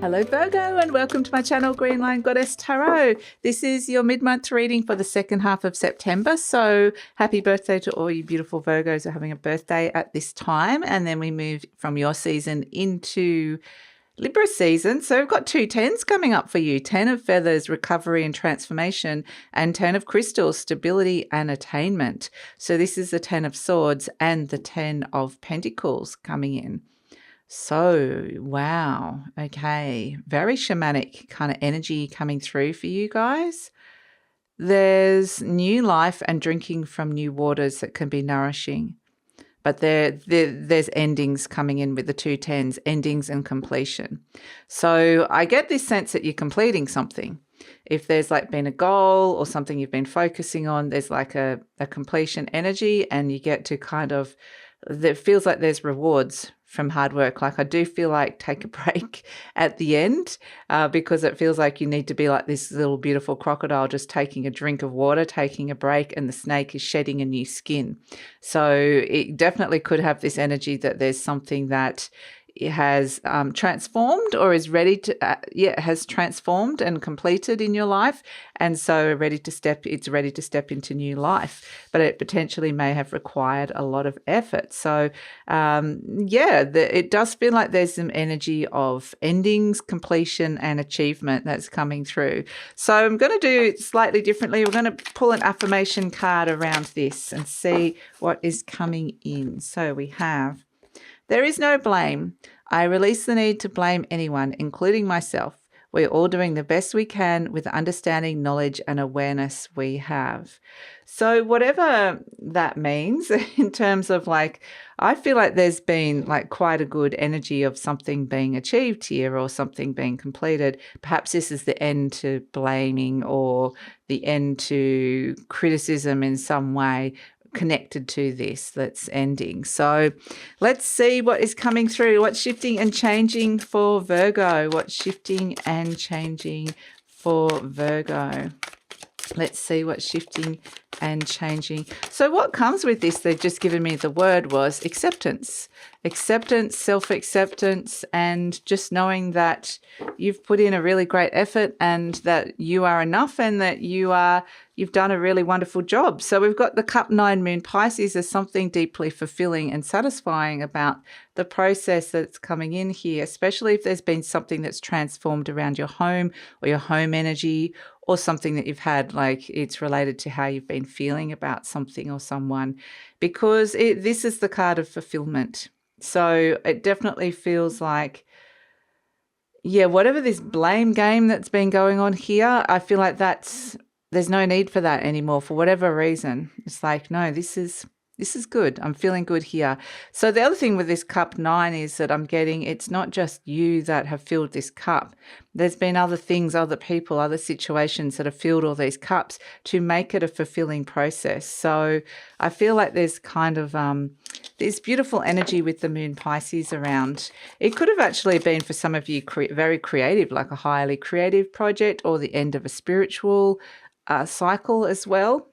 Hello Virgo, and welcome to my channel Green Line Goddess Tarot. This is your mid-month reading for the second half of September. So happy birthday to all you beautiful Virgos who are having a birthday at this time. And then we move from your season into Libra season. So we've got two 10s coming up for you. 10 of feathers, recovery and transformation, and 10 of crystals, stability and attainment. So this is the 10 of swords and the 10 of pentacles coming in. So, wow. Okay. Very shamanic kind of energy coming through for you guys. There's new life and drinking from new waters that can be nourishing. But there's endings coming in with the two 10s, endings and completion. So I get this sense that you're completing something. If there's like been a goal or something you've been focusing on, there's like a completion energy, and you get to kind of, it feels like there's rewards from hard work. Like I do feel like take a break at the end because it feels like you need to be like this little beautiful crocodile just taking a drink of water, taking a break, and the snake is shedding a new skin. So it definitely could have this energy that there's something that it has transformed or is ready to, has transformed and completed in your life. And so it's ready to step into new life, but it potentially may have required a lot of effort. So it does feel like there's some energy of endings, completion and achievement that's coming through. So I'm going to do it slightly differently. We're going to pull an affirmation card around this and see what is coming in. So we have, there is no blame. I release the need to blame anyone, including myself. We're all doing the best we can with the understanding, knowledge, and awareness we have. So whatever that means in terms of like, I feel like there's been like quite a good energy of something being achieved here or something being completed. Perhaps this is the end to blaming or the end to criticism in some way connected to this that's ending. So let's see what is coming through. What's shifting and changing for Virgo? What's shifting and changing for Virgo? Let's see what's shifting and changing. So what comes with this, they've just given me the word, was acceptance. Acceptance, self-acceptance, and just knowing that you've put in a really great effort and that you are enough and that you've done a really wonderful job. So we've got the Cup 9 Moon Pisces. There's something deeply fulfilling and satisfying about the process that's coming in here, especially if there's been something that's transformed around your home or your home energy, or something that you've had, like it's related to how you've been feeling about something or someone, because this is the card of fulfillment. So it definitely feels like, whatever this blame game that's been going on here, I feel like there's no need for that anymore for whatever reason. It's like, no, this is good. I'm feeling good here. So the other thing with this Cup 9 is that I'm getting, it's not just you that have filled this cup. There's been other things, other people, other situations that have filled all these cups to make it a fulfilling process. So I feel like there's kind of this beautiful energy with the Moon Pisces around. It could have actually been for some of you very creative, like a highly creative project or the end of a spiritual cycle as well.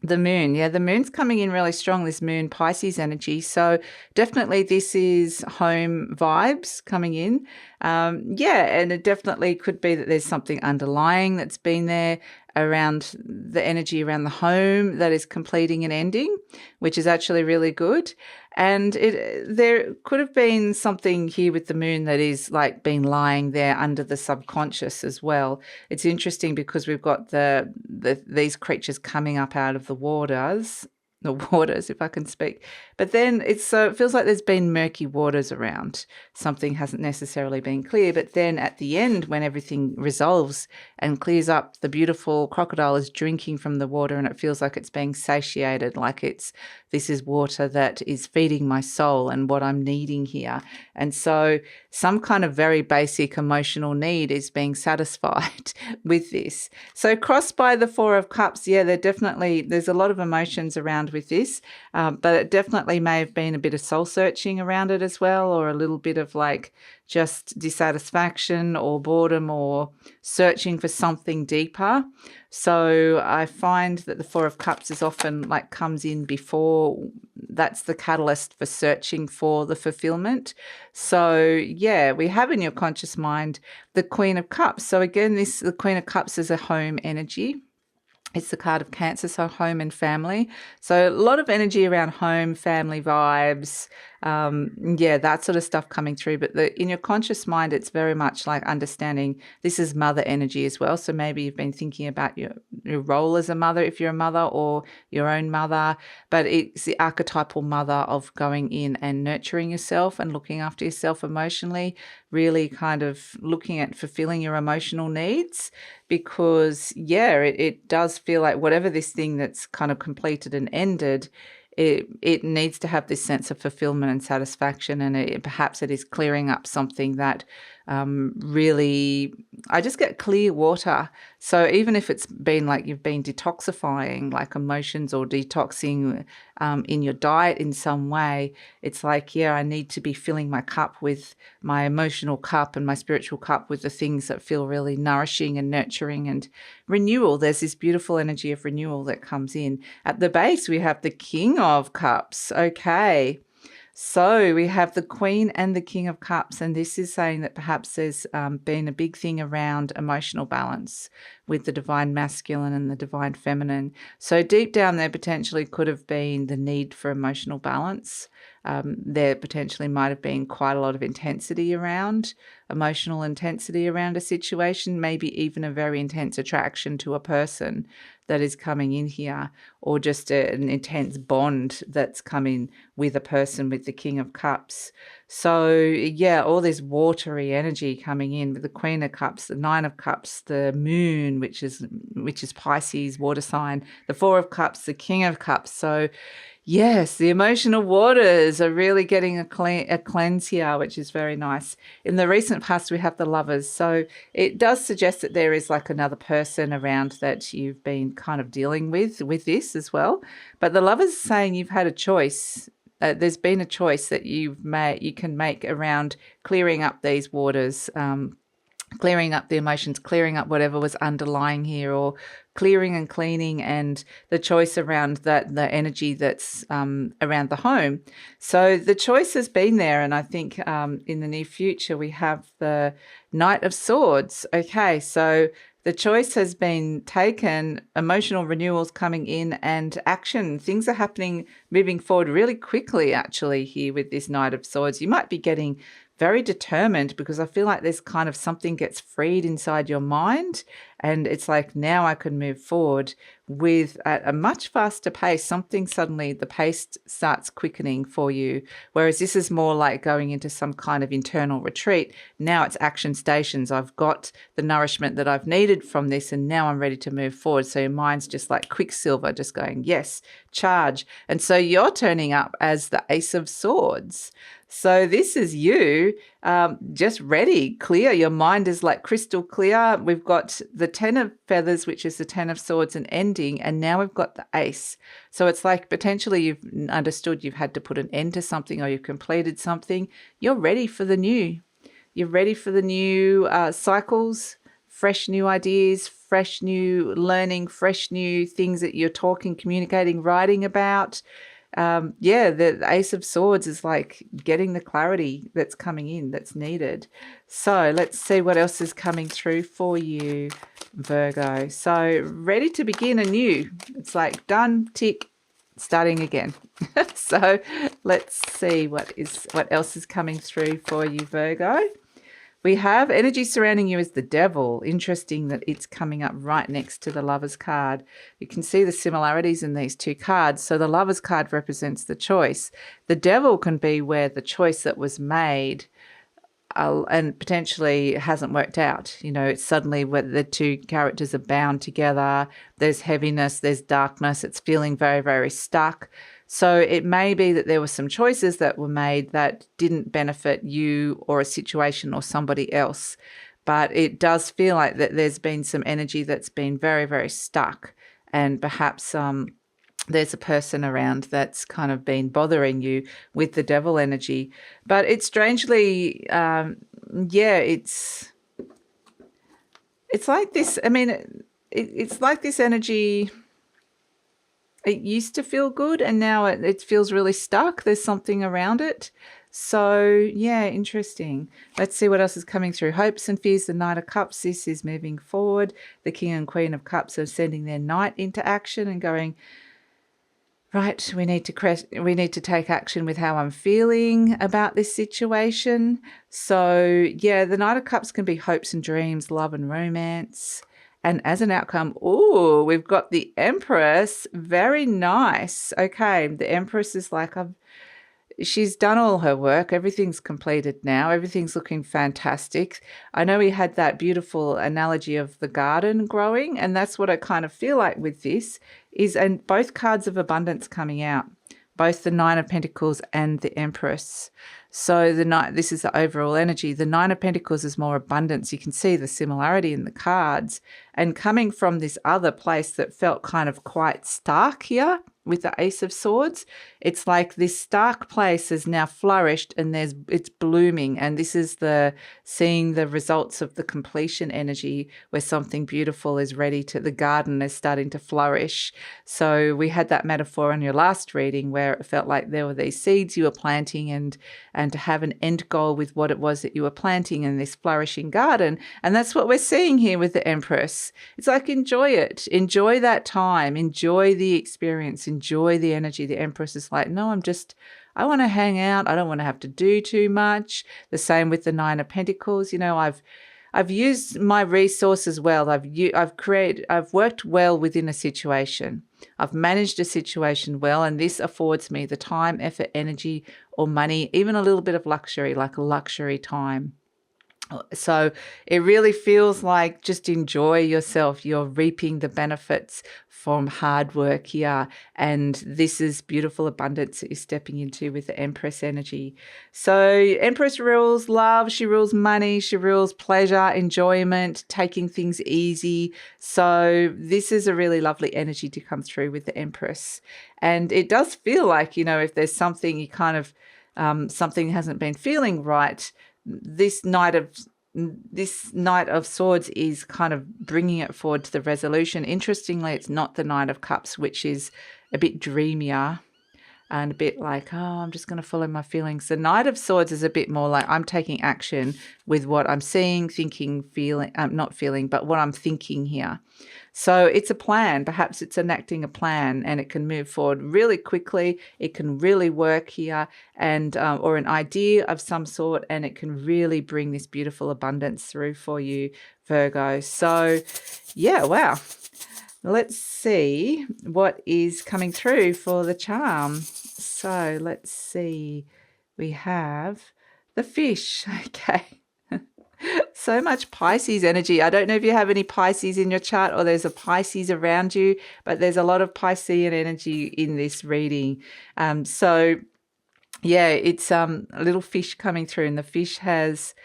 The moon, the moon's coming in really strong, this Moon Pisces energy. So definitely this is home vibes coming in. And it definitely could be that there's something underlying that's been there around the energy around the home that is completing and ending, which is actually really good. And there could have been something here with the moon that is like been lying there under the subconscious as well. It's interesting because we've got these creatures coming up out of the waters, if I can speak. But then it feels like there's been murky waters around. Something hasn't necessarily been clear. But then at the end, when everything resolves and clears up, the beautiful crocodile is drinking from the water and it feels like it's being satiated, like this is water that is feeding my soul and what I'm needing here. And so some kind of very basic emotional need is being satisfied with this. So crossed by the Four of Cups, there's a lot of emotions around around with this, but it definitely may have been a bit of soul searching around it as well, or a little bit of like just dissatisfaction or boredom or searching for something deeper. So I find that the Four of Cups is often like comes in before. That's the catalyst for searching for the fulfillment. So yeah, we have in your conscious mind the Queen of Cups. So again, the Queen of Cups is a home energy. It's the card of Cancer, so home and family. So a lot of energy around home, family vibes, that sort of stuff coming through. But in your conscious mind, it's very much like understanding this is mother energy as well. So maybe you've been thinking about your role as a mother, if you're a mother, or your own mother. But it's the archetypal mother of going in and nurturing yourself and looking after yourself emotionally, really kind of looking at fulfilling your emotional needs. Because, it does feel like whatever this thing that's kind of completed and ended, it needs to have this sense of fulfillment and satisfaction, and perhaps it is clearing up something that really, I just get clear water. So even if it's been like you've been detoxifying like emotions or detoxing in your diet in some way, it's like, I need to be filling my cup with my emotional cup and my spiritual cup with the things that feel really nourishing and nurturing and renewal. There's this beautiful energy of renewal that comes in. At the base, we have the King of Cups. Okay. So we have the Queen and the King of Cups, and this is saying that perhaps there's been a big thing around emotional balance with the divine masculine and the divine feminine. So deep down there potentially could have been the need for emotional balance. There potentially might have been quite a lot of emotional intensity around a situation, maybe even a very intense attraction to a person that is coming in here, or just an intense bond that's coming with a person with the King of Cups. So all this watery energy coming in with the Queen of Cups, the Nine of Cups, the Moon, which is Pisces, water sign, the Four of Cups, the King of Cups. So yes, the emotional waters are really getting a cleanse here, which is very nice. In the recent past, we have the Lovers. So it does suggest that there is like another person around that you've been kind of dealing with this as well. But the Lovers is saying you've had a choice. There's been a choice that you can make around clearing up these waters, clearing up the emotions, clearing up whatever was underlying here, or clearing and cleaning, and the choice around that, the energy that's around the home. So the choice has been there, and I think in the near future we have the Knight of Swords. Okay, so the choice has been taken, emotional renewals coming in, and action. Things are happening, moving forward really quickly, actually, here with this Knight of Swords. You might be getting very determined, because I feel like there's kind of something gets freed inside your mind, and it's like, now I can move forward with at a much faster pace. Something suddenly, the pace starts quickening for you, whereas this is more like going into some kind of internal retreat. Now it's action stations. I've got the nourishment that I've needed from this, and now I'm ready to move forward. So your mind's just like Quicksilver, just going, yes, charge. And so you're turning up as the Ace of Swords. So this is you just ready, clear. Your mind is like crystal clear. We've got the 10 of Feathers, which is the 10 of Swords, and ending, and now we've got the Ace. So it's like potentially you've understood you've had to put an end to something, or you've completed something. You're ready for the new. You're ready for the new cycles, fresh new ideas, fresh new learning, fresh new things that you're talking, communicating, writing about. The Ace of Swords is like getting the clarity that's coming in, that's needed. So let's see what else is coming through for you, Virgo. So ready to begin anew. It's like done, tick, starting again. So let's see what else is coming through for you, Virgo. We have energy surrounding you as the Devil. Interesting that it's coming up right next to the Lovers card. You can see the similarities in these two cards. So the Lovers card represents the choice. The Devil can be where the choice that was made and potentially hasn't worked out. You know, it's suddenly where the two characters are bound together. There's heaviness, there's darkness. It's feeling very, very stuck. So it may be that there were some choices that were made that didn't benefit you or a situation or somebody else. But it does feel like that there's been some energy that's been very, very stuck, and perhaps there's a person around that's kind of been bothering you with the devil energy. But it's strangely, it's like this. I mean, it's like this energy. It used to feel good and now it feels really stuck. There's something around it. So, yeah, interesting. Let's see what else is coming through. Hopes and fears, the Knight of Cups. This is moving forward. The King and Queen of Cups are sending their knight into action and going, right, we need to take action with how I'm feeling about this situation. So, yeah, the Knight of Cups can be hopes and dreams, love and romance. And as an outcome, we've got the Empress. Very nice. Okay, the Empress is like, she's done all her work. Everything's completed now. Everything's looking fantastic. I know we had that beautiful analogy of the garden growing, and that's what I kind of feel like with this is, and both cards of abundance coming out, both the Nine of Pentacles and the Empress. So this is the overall energy. The Nine of Pentacles is more abundance. You can see the similarity in the cards. And coming from this other place that felt kind of quite stark here with the Ace of Swords, it's like this stark place has now flourished and it's blooming. And this is seeing the results of the completion energy where something beautiful is the garden is starting to flourish. So we had that metaphor in your last reading where it felt like there were these seeds you were planting and to have an end goal with what it was that you were planting in this flourishing garden. And that's what we're seeing here with the Empress. It's like, enjoy it. Enjoy that time. Enjoy the experience. Enjoy the energy. The Empress is like, no, I want to hang out. I don't want to have to do too much. The same with the Nine of Pentacles. You know, I've used my resources well. I've worked well within a situation. I've managed a situation well, and this affords me the time, effort, energy, or money, even a little bit of luxury, like luxury time. So it really feels like just enjoy yourself. You're reaping the benefits from hard work here. And this is beautiful abundance that you're stepping into with the Empress energy. So Empress rules love, she rules money, she rules pleasure, enjoyment, taking things easy. So this is a really lovely energy to come through with the Empress. And it does feel like, you know, if there's something you kind of, something hasn't been feeling right, this Knight of Swords is kind of bringing it forward to the resolution. Interestingly, it's not the Knight of Cups, which is a bit dreamier and a bit like, oh, I'm just going to follow my feelings. The Knight of Swords is a bit more like I'm taking action with what I'm seeing, thinking, feeling, not feeling, but what I'm thinking here. So it's a plan. Perhaps it's enacting a plan and it can move forward really quickly. It can really work here and or an idea of some sort, and it can really bring this beautiful abundance through for you, Virgo. So yeah, wow. Let's see what is coming through for the charm. So let's see. We have the fish. Okay. So much Pisces energy. I don't know if you have any Pisces in your chart or there's a Pisces around you, but there's a lot of Piscean energy in this reading. So yeah, it's a little fish coming through, and the fish has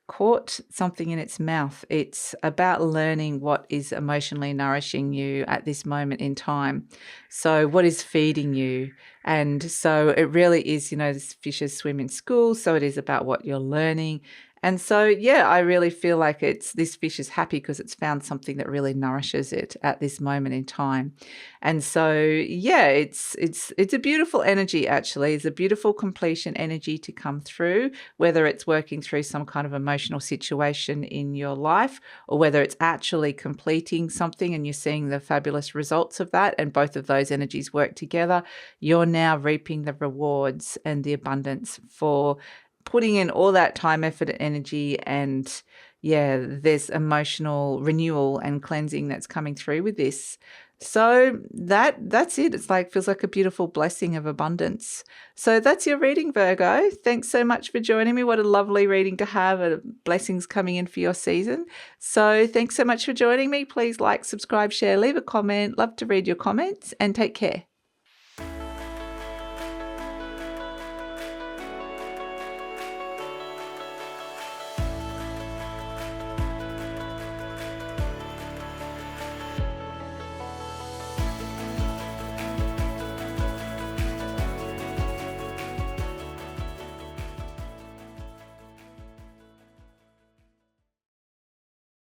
caught something in its mouth. It's about learning what is emotionally nourishing you at this moment in time. So what is feeding you? And so it really is, you know, this fishes swim in school. So it is about what you're learning. And so, yeah, I really feel like this fish is happy because it's found something that really nourishes it at this moment in time. And so, yeah, it's a beautiful energy, actually. It's a beautiful completion energy to come through, whether it's working through some kind of emotional situation in your life or whether it's actually completing something and you're seeing the fabulous results of that, and both of those energies work together. You're now reaping the rewards and the abundance for putting in all that time, effort, and energy, and yeah, there's emotional renewal and cleansing that's coming through with this. So that's it. It's like, feels like a beautiful blessing of abundance. So that's your reading, Virgo. Thanks so much for joining me. What a lovely reading to have. Blessings coming in for your season. So thanks so much for joining me. Please like, subscribe, share, leave a comment. Love to read your comments, and take care.